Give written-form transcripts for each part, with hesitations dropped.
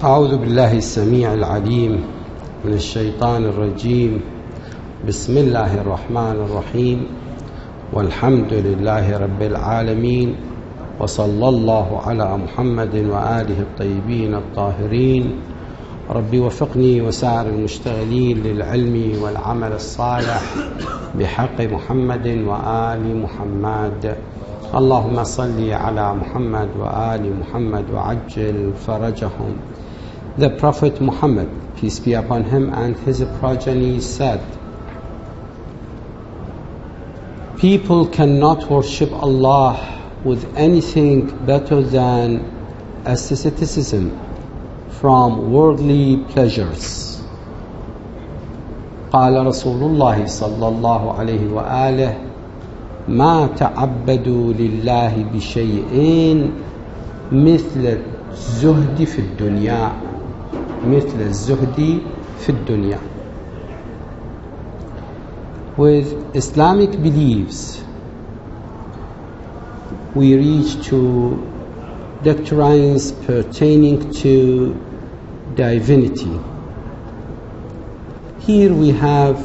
أعوذ بالله السميع العليم من الشيطان الرجيم. بسم الله الرحمن الرحيم، والحمد لله رب العالمين، وصلى الله على محمد وآله الطيبين الطاهرين. ربي وفقني وسائر المشتغلين للعلم والعمل الصالح بحق محمد وآل محمد. اللهم صل على محمد وآل محمد وعجل فرجهم. The Prophet Muhammad, peace be upon him, and his progeny said, people cannot worship Allah with anything better than asceticism from worldly pleasures. قال رسول الله صلى الله عليه وآله ما تعبدوا لله بشيء مثل الزهد في الدنيا مثل الزهد في الدنيا. With Islamic beliefs, we reach to doctrines pertaining to divinity. Here we have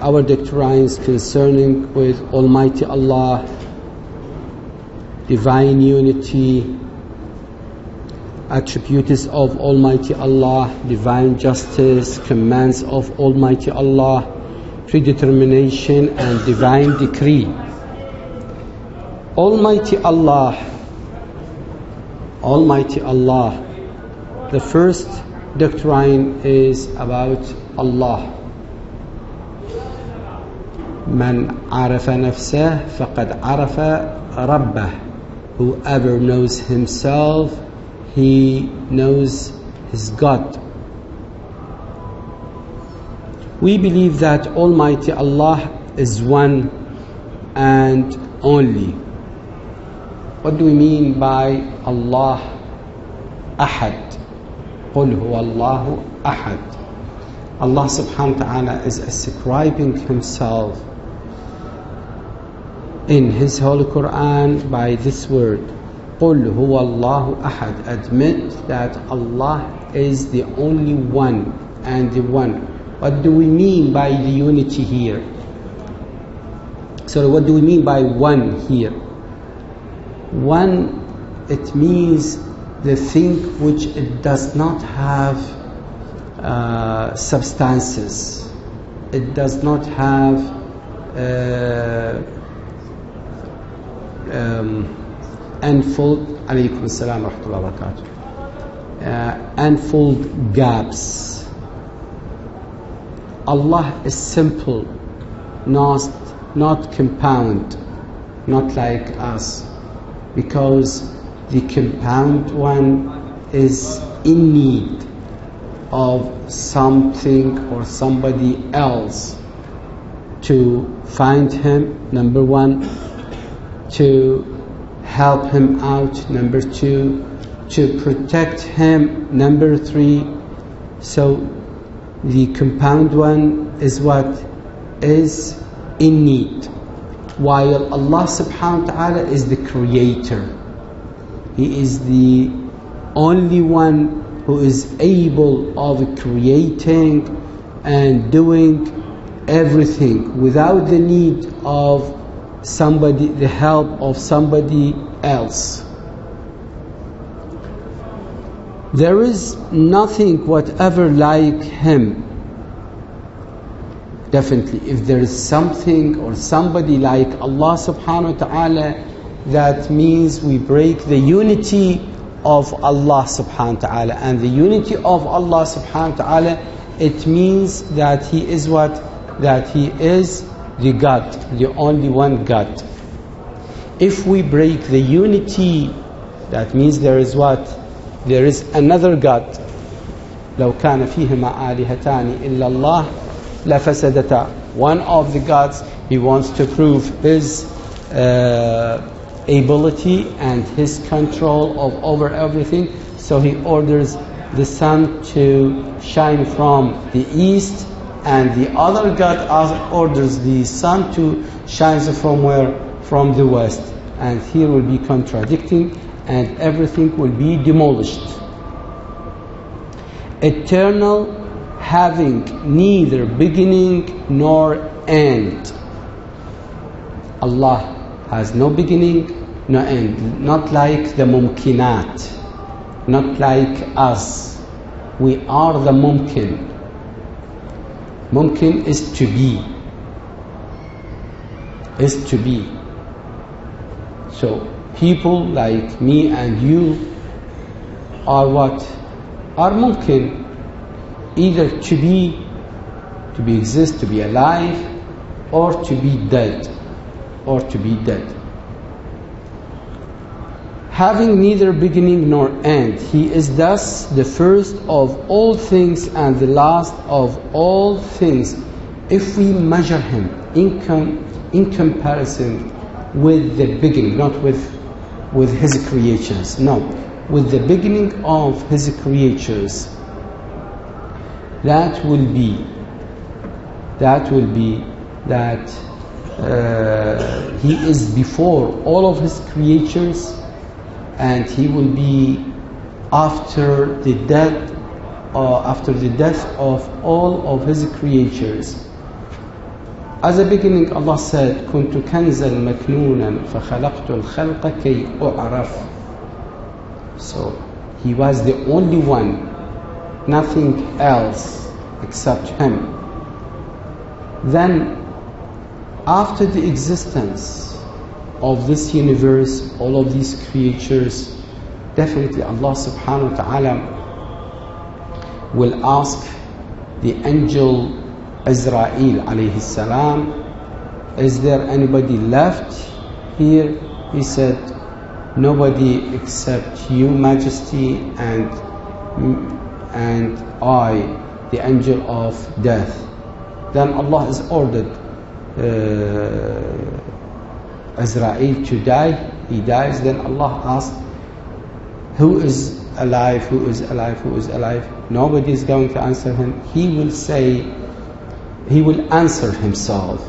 our doctrines concerning with Almighty Allah, divine unity, attributes of Almighty Allah, divine justice, commands of Almighty Allah, predetermination and divine decree. Almighty Allah, the first doctrine is about Allah. من عرف نفسه فقد عرف ربه. Whoever knows himself, he knows his God. We believe that Almighty Allah is one and only. What do we mean by Allah? Ahad. قل هو الله أحد. Allah subhanahu wa ta'ala is ascribing himself in his Holy Quran by this word, قُلْ هُوَ اللَّهُ أَحَدٌ. Admit that Allah is the only one and the one. What do we mean by the unity here? What do we mean by one here? One, it means the thing which it does not have substances. It does not have unfold gaps. Allah is simple, not compound, not like us, because the compound one is in need of something or somebody else to find him, number one, to help him out, number two, to protect him, number three. So the compound one is what is in need, while Allah subhanahu wa ta'ala is the creator. He is the only one who is able of creating and doing everything without the need of somebody, the help of somebody else. There is nothing whatever like him. Definitely, if there is something or somebody like Allah subhanahu wa ta'ala, that means we break the unity of Allah subhanahu wa ta'ala. And the unity of Allah subhanahu wa ta'ala, it means that He is what? That He is the God, the only one God. If we break the unity, that means there is what? There is another God. لو كان فيهما آلهتان إلا الله لفسدتا. One of the gods, he wants to prove his ability and his control over everything. So he orders the sun to shine from the east, and the other God orders the sun to shine from where? From the west. And here will be contradicting, and everything will be demolished. Eternal, having neither beginning nor end. Allah has no beginning, no end. Not like the mumkinat, not like us. We are the mumkin. Mumkin is to be. Is to be. So people like me and you are what? Are mumkin. Either to be exist, to be alive, or to be dead. Or to be dead. Having neither beginning nor end, he is thus the first of all things and the last of all things. If we measure him in comparison with the beginning, not with his creatures, no, with the beginning of his creatures, that will be that he is before all of his creatures, and he will be after the death of all of his creatures. As a beginning, Allah said, كنت كنزا مكنونا فخلقت الخلق كي أعرف. So he was the only one, nothing else except him. Then after the existence of this universe, all of these creatures, definitely Allah subhanahu wa ta'ala will ask the angel Israel alayhi salam, is there anybody left here? He said, nobody except you, Majesty, and I, the angel of death. Then Allah is ordered Israel to die. He dies. Then Allah asks, who is alive? Who is alive? Who is alive? Nobody is going to answer him. He will say, he will answer himself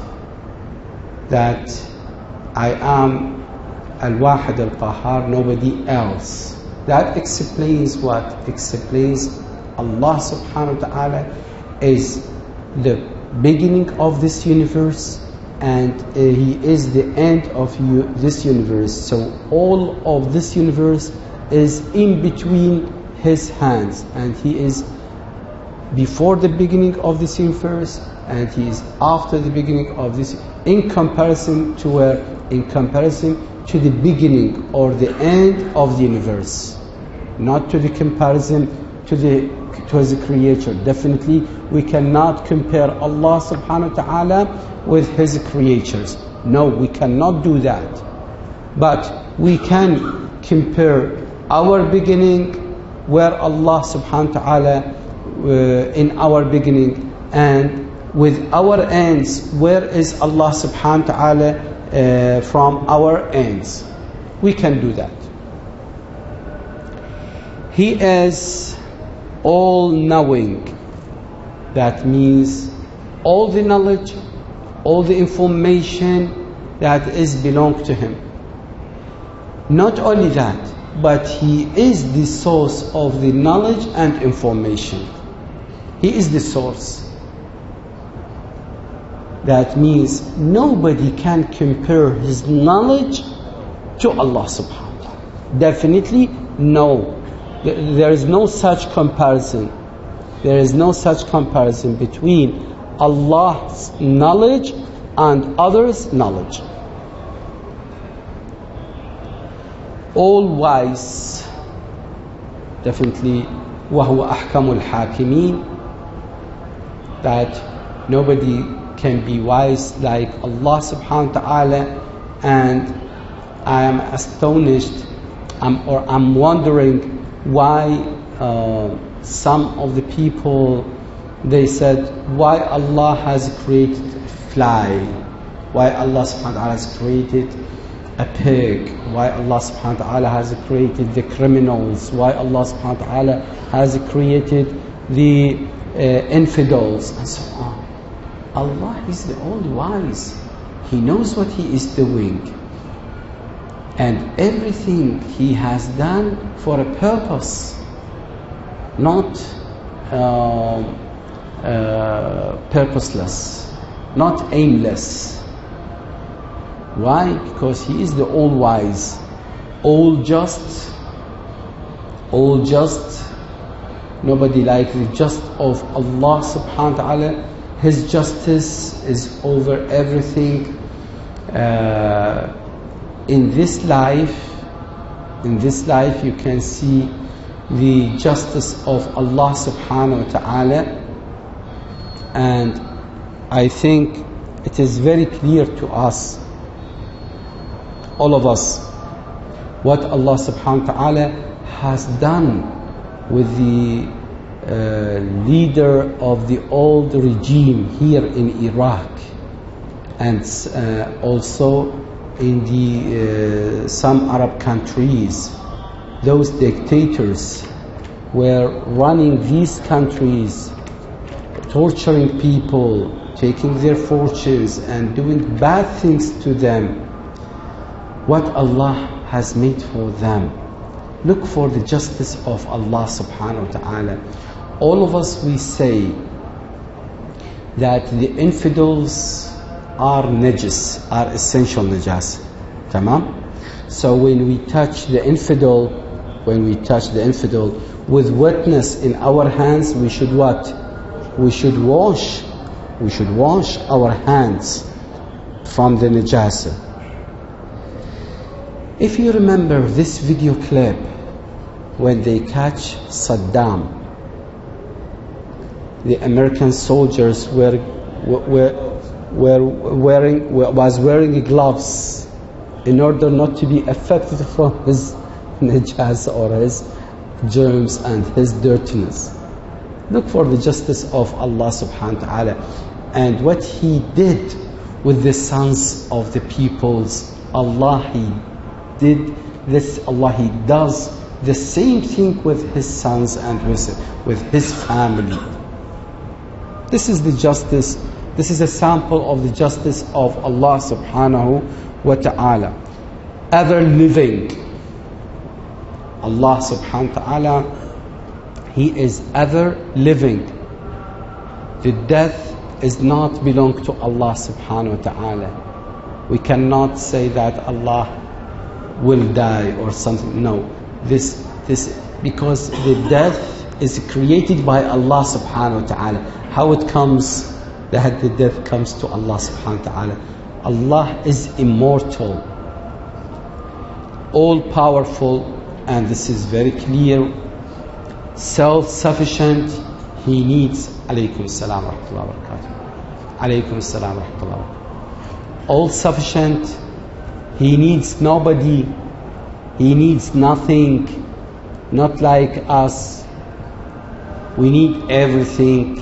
that I am Al-Wahid Al-Qahar, nobody else. That explains what? Explains Allah subhanahu wa ta'ala is the beginning of this universe, and he is the end of this universe. So all of this universe is in between his hands, and he is before the beginning of this universe, and he is after the beginning of this, in comparison to where? In comparison to the beginning or the end of the universe, not to the comparison to his creator. Definitely we cannot compare Allah subhanahu wa ta'ala with his creatures. No, we cannot do that. But we can compare our beginning, where Allah subhanahu wa ta'ala in our beginning, and with our ends, where is Allah subhanahu wa ta'ala from our ends. We can do that. He is all-knowing. That means all the knowledge, all the information that is belong to him. Not only that, but he is the source of the knowledge and information. He is the source. That means nobody can compare his knowledge to Allah subhanahu wa ta'ala. Definitely no. There is no such comparison. There is no such comparison between Allah's knowledge and others' knowledge. All wise, definitely وَهُوَ أَحْكَمُ الْحَاكِمِينَ, that nobody can be wise like Allah subhanahu wa ta'ala. And I am astonished, I'm wondering why some of the people, they said, why Allah has created fly, why Allah subhanahu wa ta'ala has created a pig, why Allah subhanahu wa ta'ala has created the criminals, why Allah subhanahu wa ta'ala has created the infidels, and so on. Allah is the all-wise. He knows what He is doing. And everything he has done for a purpose, not purposeless, not aimless. Why? Because he is the all-wise, all-just, nobody like the just of Allah subhanahu wa ta'ala. His justice is over everything. In this life you can see the justice of Allah subhanahu wa ta'ala, and I think it is very clear to us, all of us, what Allah subhanahu wa ta'ala has done with the leader of the old regime here in Iraq, and also in the some Arab countries. Those dictators were running these countries, torturing people, taking their fortunes and doing bad things to them. What Allah has made for them. Look for the justice of Allah subhanahu wa ta'ala. All of us, we say that the infidels are najis, are essential najas. Tamam? So when we touch the infidel, with wetness in our hands, we should what? We should wash our hands from the najasa. If you remember this video clip, when they catch Saddam, the American soldiers was wearing gloves in order not to be affected from his najasa or his germs and his dirtiness. Look for the justice of Allah subhanahu wa ta'ala, and what he did with the sons of the peoples. Allah, he did this, Allah, he does the same thing with his sons and with his family. This is the justice. This is a sample of the justice of Allah subhanahu wa ta'ala. Ever living. Allah subhanahu wa ta'ala, he is ever living. The death is not belong to Allah subhanahu wa ta'ala. We cannot say that Allah will die or something. No. This because the death is created by Allah subhanahu wa ta'ala. How it comes that the death comes to Allah subhanahu wa ta'ala? Allah is immortal, all powerful, and this is very clear, self-sufficient. He needs alaykum salam wa rahmatullahi wa barakatuh. Alaykum salam wa rahmatullahi wa barakatuh. All sufficient. He needs nobody. He needs nothing. Not like us. We need everything.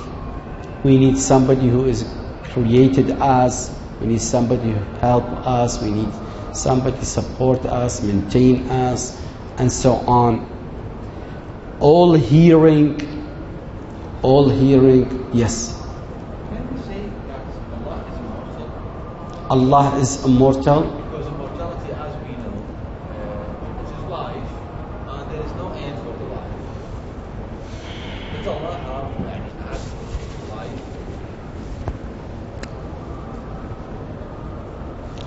We need somebody who is created us. We need somebody who help us. We need somebody support us, maintain us, and so on. All hearing, yes. Can we say that Allah is immortal? Allah is immortal. Because immortality, as we know, it is life, and there is no end for the life. Does Allah have any end for life?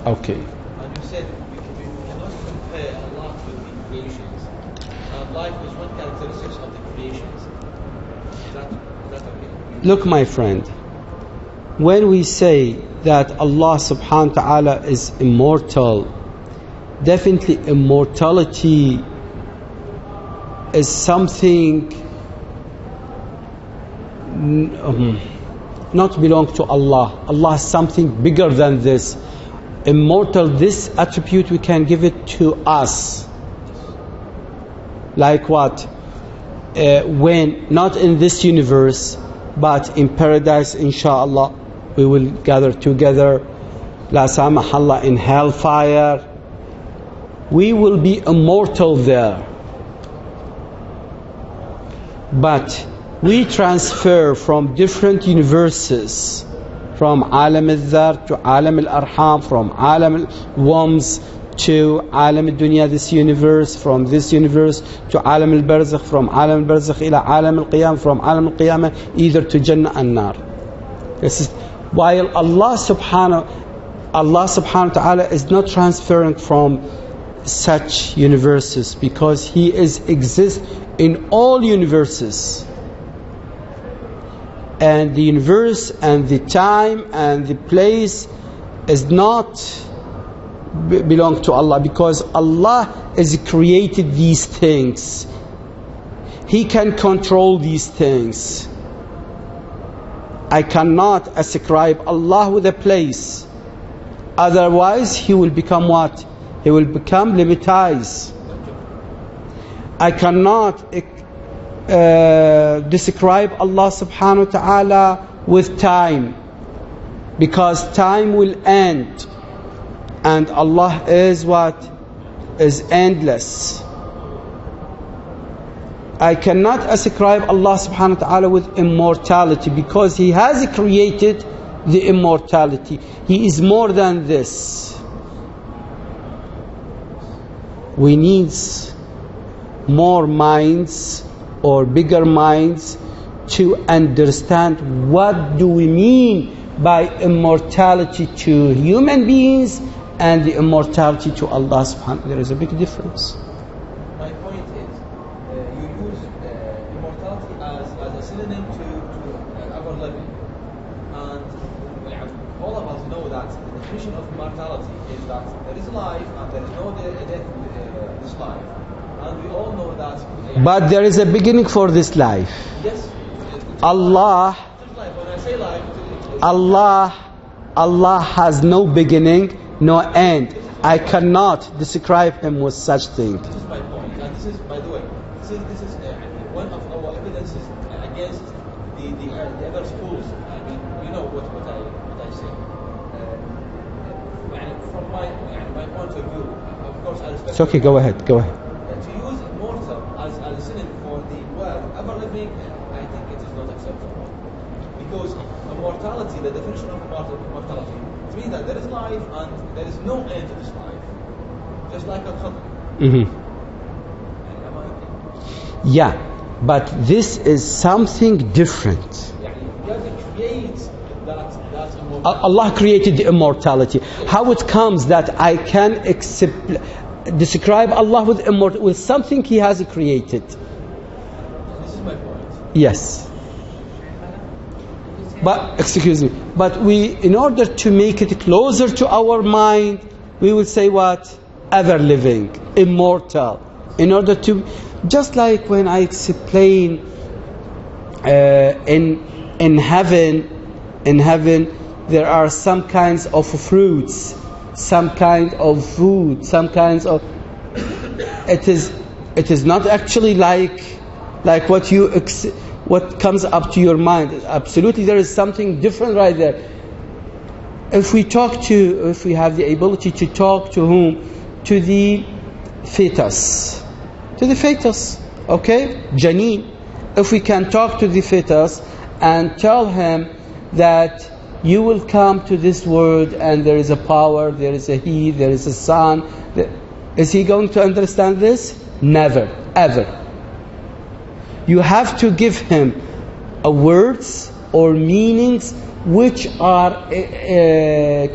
Okay. And you said we cannot compare Allah with the creations. And life is one characteristic of the creations. Is that okay? Look, my friend, when we say that Allah subhanahu wa ta'ala is immortal, definitely immortality is something not belong to Allah. Allah is something bigger than this. Immortal, this attribute we can give it to us. Like what? When, not in this universe, but in paradise, inshallah, we will gather together. La samahallah, in hellfire. We will be immortal there. But we transfer from different universes, from Alam al-Dhar to Alam al-Arham, from Alam al-Wams to Alam al-Dunya, this universe, from this universe to Alam al-Barzakh, from Alam al-Barzakh ila Alam al-Qiyam, from Alam al-Qiyamah either to Jannah and Nar. This is while Allah subhanahu wa ta'ala is not transferring from such universes, because He exists in all universes, and the universe and the time and the place is not belong to Allah, because Allah has created these things. He can control these things. I cannot ascribe Allah with a place, otherwise He will become what? He will become limitized. I cannot describe Allah subhanahu wa ta'ala with time, because time will end, and Allah is what? Is endless. I cannot ascribe Allah subhanahu wa ta'ala with immortality, because He has created the immortality. He is more than this. We need more minds or bigger minds to understand what do we mean by immortality to human beings and the immortality to Allah subhanahu wa ta'ala. There is a big difference. My point is, you use immortality as a synonym to ever living, and all of us know that the definition of immortality is that there is life and there is no death this life, and we all know that. But there is a beginning for this life. Yes. Allah. When I say life, Allah has no beginning, no end. I cannot describe Him with such thing. This is my point, and this is, by the way, this is one of our evidences against the other schools. I mean, you know what I say. From my point of view, of course, I respect. It's okay. Go ahead. To use immortal as a synonym for the word ever living, I think it is not acceptable. Because immortality, the definition of immortality, it means that there is life and there is no end to this life. Just like a khadr. Yeah, but this is something different. Allah created the immortality. How it comes that I can describe Allah with something He has created? This is my point. Yes. But, excuse me, but in order to make it closer to our mind, we will say what? Ever living, immortal. In order to, just like when I explain in heaven, there are some kinds of fruits, some kind of food, some kinds of. It is not actually like what comes up to your mind. Absolutely, there is something different right there. If we have the ability to talk to whom? To the fetus. Okay? Janeen. If we can talk to the fetus and tell him that you will come to this world and there is a power, there is a heat, there is a sun, is he going to understand this? Never, ever. You have to give him words or meanings which are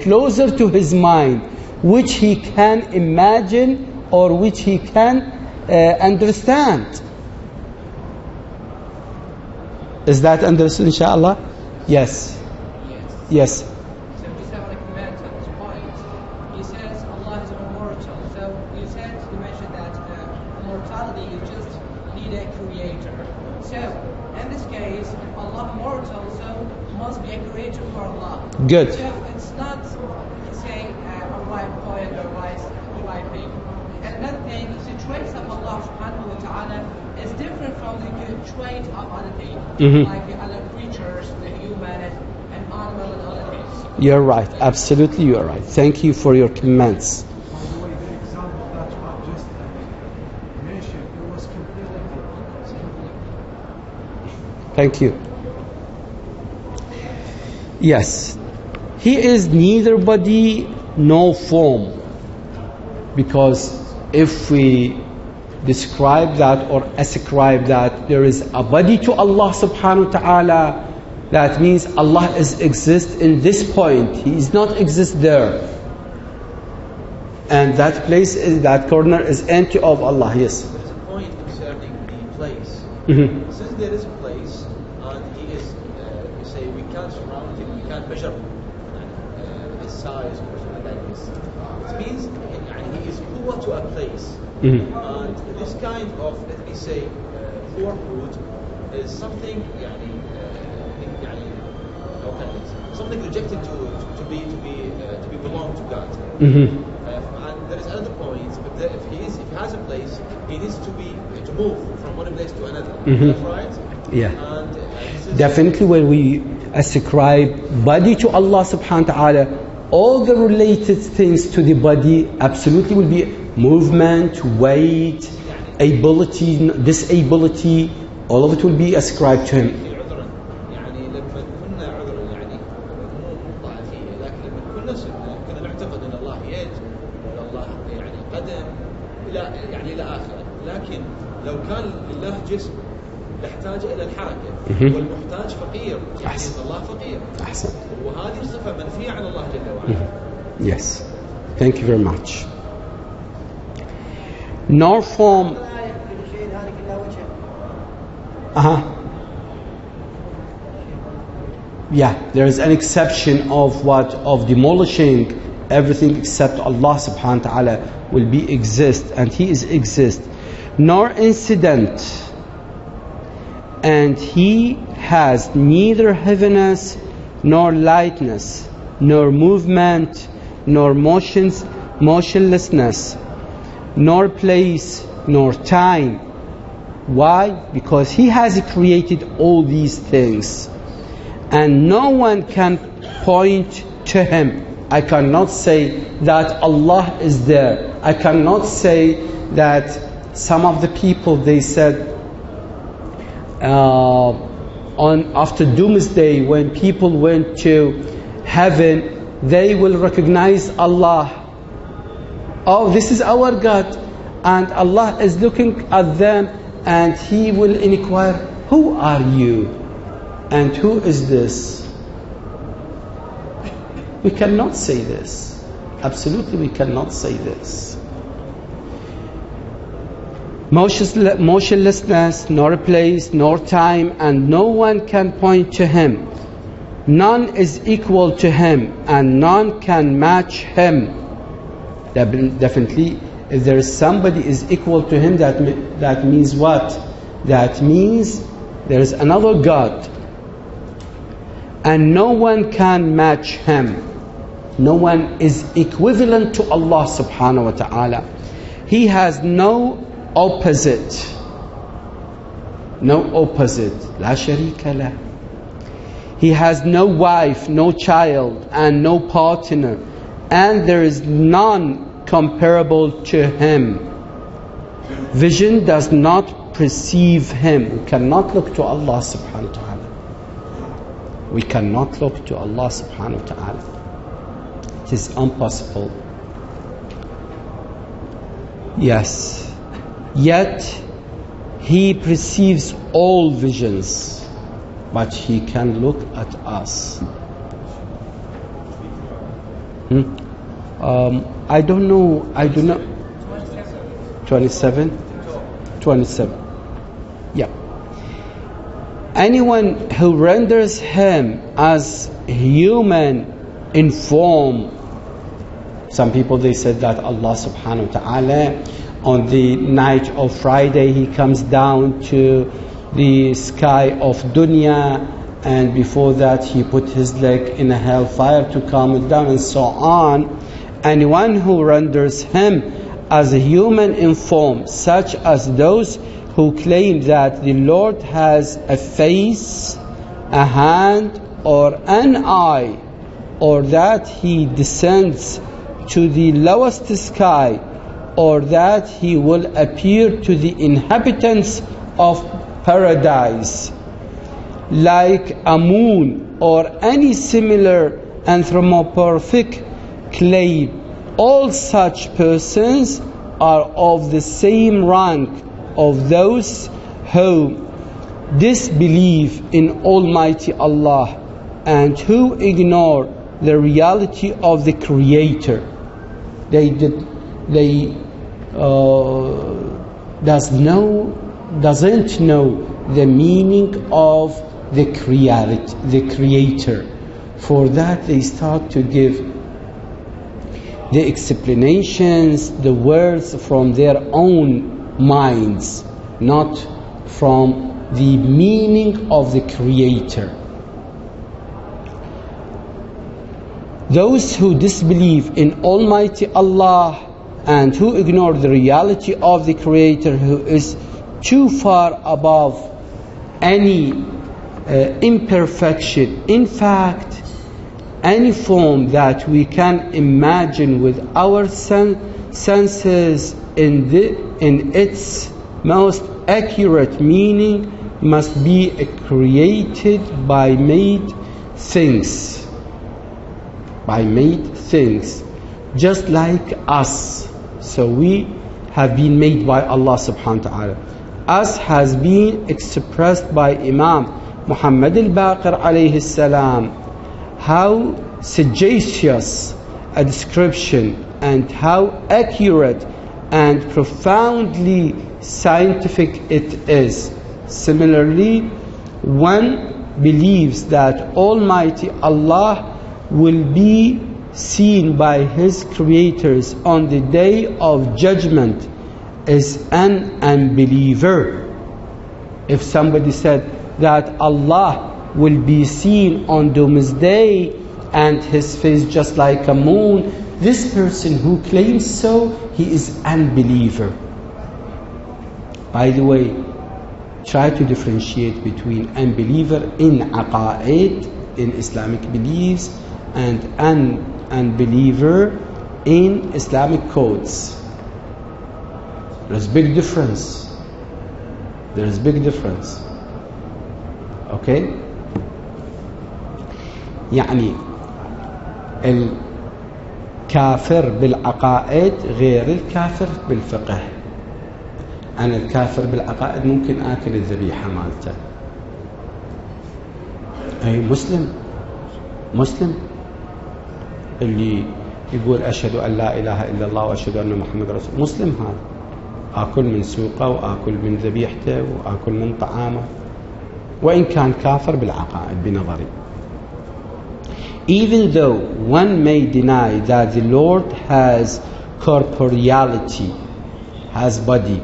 closer to his mind, which he can imagine or which he can understand. Is that understood, inshallah? Yes. Yes. So just have a comment on this point. He says Allah is immortal. So you mentioned that immortality, you just need a creator. So in this case, Allah immortal, so must be a creator for Allah. Good. So it's not, say, a right point or right thing. And another thing, the traits of Allah subhanahu wa ta'ala is different from the trait of other things, like the other creatures, the human and animal and other things. You're right. Absolutely, you are right. Thank you for your comments. By the way, the example that you have just mentioned, it was completely different. Thank you. Yes. He is neither body nor form. because if we describe that or ascribe that there is a body to Allah subhanahu wa ta'ala, that means Allah exists in this point. He is not exist there. And that place, that corner is empty of Allah. Yes. There's a point concerning the place. Mm-hmm. Since there is a place, and he is, we say, we can't surround him, we can't measure his size or something like this. It means he is poor to a place. Mm-hmm. And this kind of, let me say, poorhood is something, something rejected to be belong to God. Mm-hmm. And there is another point. If he has a place, he needs to move from one place to another. Mm-hmm. Is that right? Yeah. And this is Definitely, when we ascribe body to Allah subhanahu wa ta'ala, all the related things to the body absolutely will be movement, weight, ability, disability, all of it will be ascribed to him. لكن لو كان لله جسم يحتاج إلى الحركة والمحتاج فقير، يعني الله فقير. أحسن. وهذه صفة منفية عن الله جل وعلا. Yes. Thank you very much. Nor form. Yeah, there is an exception of what? Of demolishing everything except Allah subhanahu wa ta'ala will be exist, and He is exist. Nor incident, and He has neither heaviness nor lightness, nor movement, nor motionlessness, nor place, nor time. Why? Because He has created all these things, and no one can point to Him. I cannot say that Allah is there. I cannot say that some of the people, they said after doomsday, when people went to heaven, they will recognize Allah. Oh, this is our God, and Allah is looking at them, and He will inquire, who are you and who is this? We cannot say this. Absolutely, we cannot say this. Motionlessness, nor place, nor time, and no one can point to Him. None is equal to Him, and none can match Him. Definitely, if there is somebody is equal to Him, that means what? That means there is another God, and no one can match Him. No one is equivalent to Allah subhanahu wa ta'ala. He has no opposite. No opposite. La sharika lah. He has no wife, no child, and no partner, and there is none comparable to Him. Vision does not perceive Him. We cannot look to Allah subhanahu wa ta'ala. We cannot look to Allah subhanahu wa ta'ala. It is impossible. Yes. Yet He perceives all visions, but He can look at us. I don't know. I do not. 27? 27. Yeah. Anyone who renders Him as human in form. Some people, they said that Allah subhanahu wa ta'ala on the night of Friday He comes down to the sky of dunya, and before that He put His leg in a hellfire to calm it down, and so on. Anyone who renders Him as a human in form, such as those who claim that the Lord has a face, a hand, or an eye, or that He descends to the lowest sky, or that He will appear to the inhabitants of paradise like a moon or any similar anthropomorphic claim, all such persons are of the same rank of those who disbelieve in Almighty Allah and who ignore the reality of the Creator. They doesn't know the meaning of the Creator. For that they start to give the explanations, the words from their own minds, not from the meaning of the Creator. Those who disbelieve in Almighty Allah and who ignore the reality of the Creator, who is too far above any imperfection. In fact, any form that we can imagine with our senses in its most accurate meaning must be created by made things. Just like us. So we have been made by Allah subhanahu wa ta'ala. Us has been expressed by Imam Muhammad al-Baqir alayhi salam. How sagacious a description and how accurate and profoundly scientific it is. Similarly, one believes that Almighty Allah will be seen by His creators on the day of judgment is an unbeliever. If somebody said that Allah will be seen on Doomsday and His face just like a moon, this person who claims so, he is unbeliever. By the way, try to differentiate between unbeliever in aqa'id, in Islamic beliefs, and an unbeliever in Islamic codes. There's big difference. There's big difference. Okay? يعني الكافر بالعقائد غير الكافر بالفقه. أنا الكافر بالعقائد ممكن آكل الذبيحة مالته. أي مسلم اللي يقول أشهد أن لا إله إلا الله وأشهد أن محمد رسول الله، مسلم هذا. آكل من سوقه وآكل من ذبيحته وآكل من طعامه، وإن كان كافر بالعقائد بنظري. Even though one may deny that the Lord has corporeality, has body,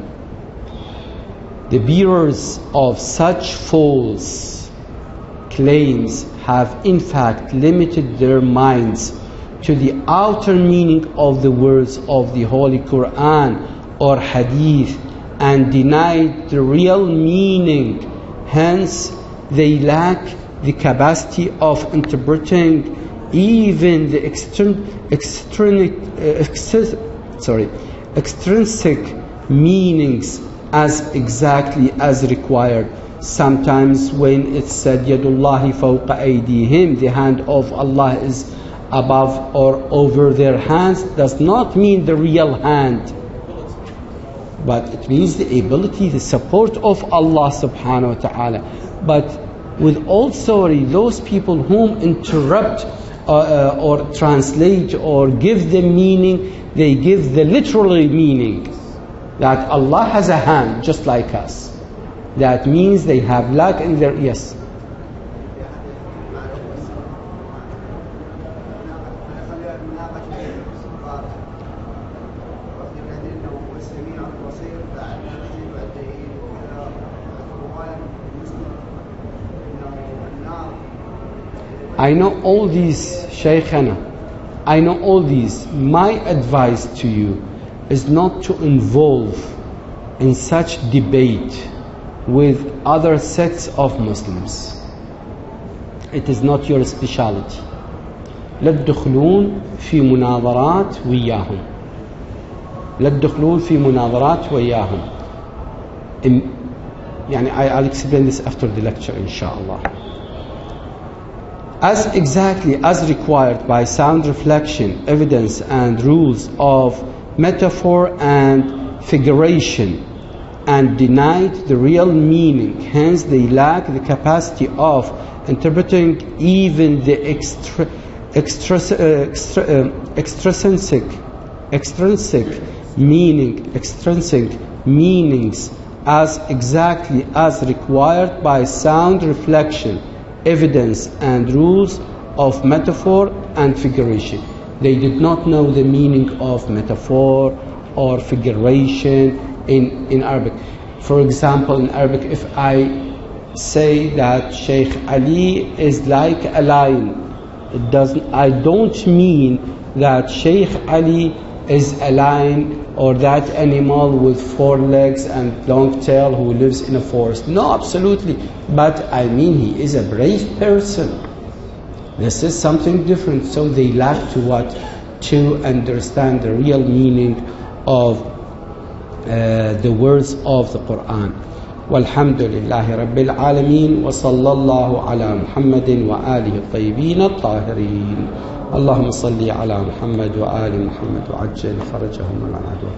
the bearers of such false claims have in fact limited their minds to the outer meaning of the words of the Holy Quran or Hadith and denied the real meaning. Hence, they lack the capacity of interpreting even the extrinsic meanings as exactly as required. Sometimes when it's said Yadullahi fawqa aydihim, the hand of Allah is above or over their hands, does not mean the real hand, but it means the ability, the support of Allah subhanahu wa ta'ala. But with all sorry, those people whom interrupt or translate or give the meaning, they give the literal meaning that Allah has a hand just like us. That means they have lack in their, yes. I know all these, Shaykhana. I know all these. My advice to you is not to involve in such debate with other sects of Muslims. It is not your specialty. لا تدخلون في مناظرات وياهم. لا تدخلون في مناظرات وياهم. يعني I'll explain this after the lecture inshallah. as exactly as required by sound reflection, evidence, and rules of metaphor and figuration, and denied the real meaning. Hence, they lack the capacity of interpreting even the extrinsic meanings as exactly as required by sound reflection, evidence, and rules of metaphor and figuration. They did not know the meaning of metaphor or figuration in Arabic. For example, in Arabic, if I say that Sheikh Ali is like a lion, I don't mean that Sheikh Ali is a lion or that animal with 4 legs and long tail who lives in a forest. No, absolutely. But I mean he is a brave person. This is something different. So they lack to what? To understand the real meaning of the words of the Quran. والحمد لله رب العالمين وصلى الله على محمد وآله الطيبين الطاهرين. اللهم صل على محمد وآل محمد وعجل فرجهم العدوى.